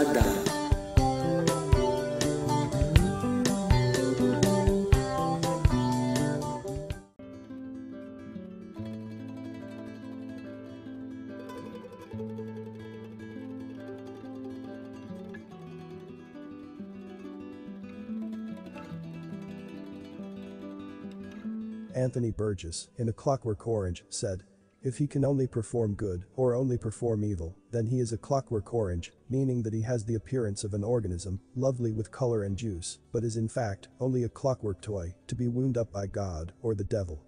הפסודומדע. Anthony Burgess, in A Clockwork Orange, said, "If he can only perform good or only perform evil, then he is a clockwork orange, meaning that he has the appearance of an organism, lovely with color and juice, but is in fact only a clockwork toy to be wound up by God or the devil."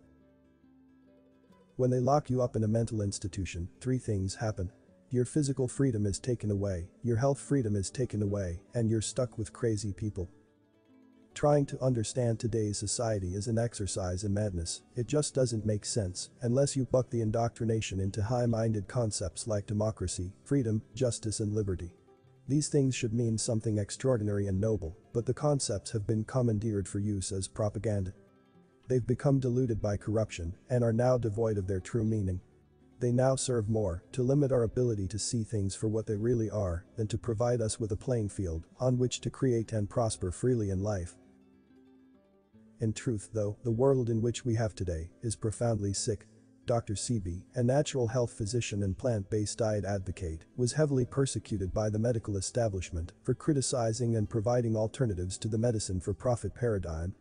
When they lock you up in a mental institution, three things happen. Your physical freedom is taken away, your health freedom is taken away, and you're stuck with crazy people. Trying to understand today's society is an exercise in madness. It just doesn't make sense unless you buck the indoctrination into high-minded concepts like democracy, freedom, justice and liberty. These things should mean something extraordinary and noble, but the concepts have been commandeered for use as propaganda. They've become diluted by corruption and are now devoid of their true meaning. They now serve more to limit our ability to see things for what they really are than to provide us with a playing field on which to create and prosper freely in life. In truth, though, the world in which we have today is profoundly sick. Dr. Sebi, a natural health physician and plant-based diet advocate, was heavily persecuted by the medical establishment for criticizing and providing alternatives to the medicine-for-profit paradigm.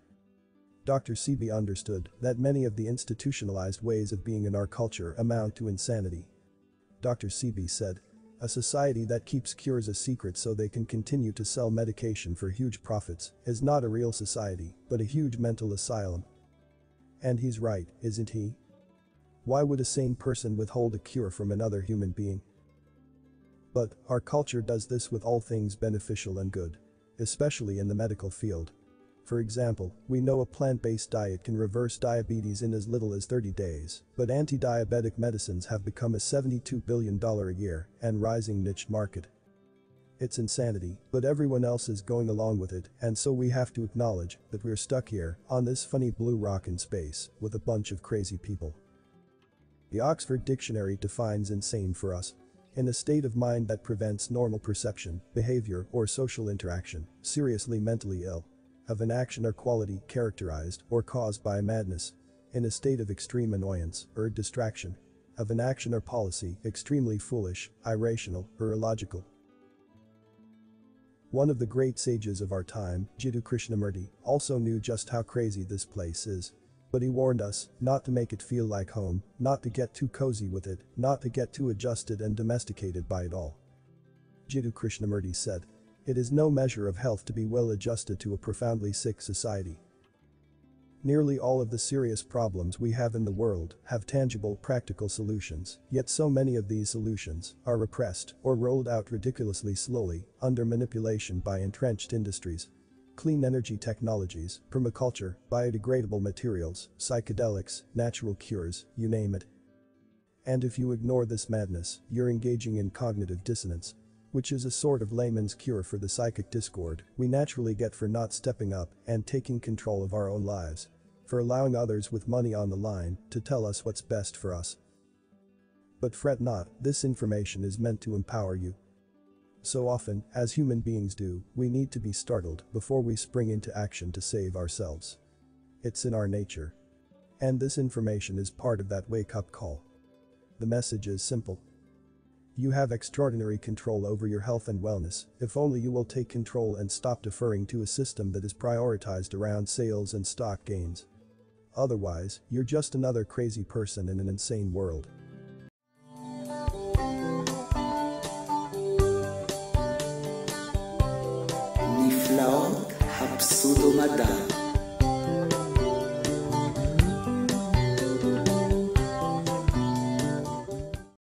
Dr. Sebi understood that many of the institutionalized ways of being in our culture amount to insanity. Dr. Sebi said, "A society that keeps cures a secret so they can continue to sell medication for huge profits is not a real society, but a huge mental asylum." And he's right, isn't he? Why would a sane person withhold a cure from another human being? But our culture does this with all things beneficial and good, especially in the medical field. For example, we know a plant-based diet can reverse diabetes in as little as 30 days, but anti-diabetic medicines have become a $72 billion a year and rising niche market. It's insanity, but everyone else is going along with it, and so we have to acknowledge that we're stuck here on this funny blue rock in space with a bunch of crazy people. The Oxford Dictionary defines insane for us: in a state of mind that prevents normal perception, behavior, or social interaction, seriously mentally ill. Of an action or quality characterized or caused by madness. In a state of extreme annoyance or distraction. Of an action or policy extremely foolish, irrational, or illogical. One of the great sages of our time, Jiddu Krishnamurti, also knew just how crazy this place is. But he warned us not to make it feel like home, not to get too cozy with it, not to get too adjusted and domesticated by it all. Jiddu Krishnamurti said, "It is no measure of health to be well adjusted to a profoundly sick society." Nearly all of the serious problems we have in the world have tangible, practical solutions, yet so many of these solutions are repressed or rolled out ridiculously slowly under manipulation by entrenched industries. Clean energy technologies, permaculture, biodegradable materials, psychedelics, natural cures, you name it. And if you ignore this madness, you're engaging in cognitive dissonance, which is a sort of layman's cure for the psychic discord we naturally get for not stepping up and taking control of our own lives, for allowing others with money on the line to tell us what's best for us. But fret not, this information is meant to empower you. So often, as human beings do, we need to be startled before we spring into action to save ourselves. It's in our nature. And this information is part of that wake-up call. The message is simple. You have extraordinary control over your health and wellness, if only you will take control and stop deferring to a system that is prioritized around sales and stock gains. Otherwise, you're just another crazy person in an insane world. נפלאות הפסודומדע.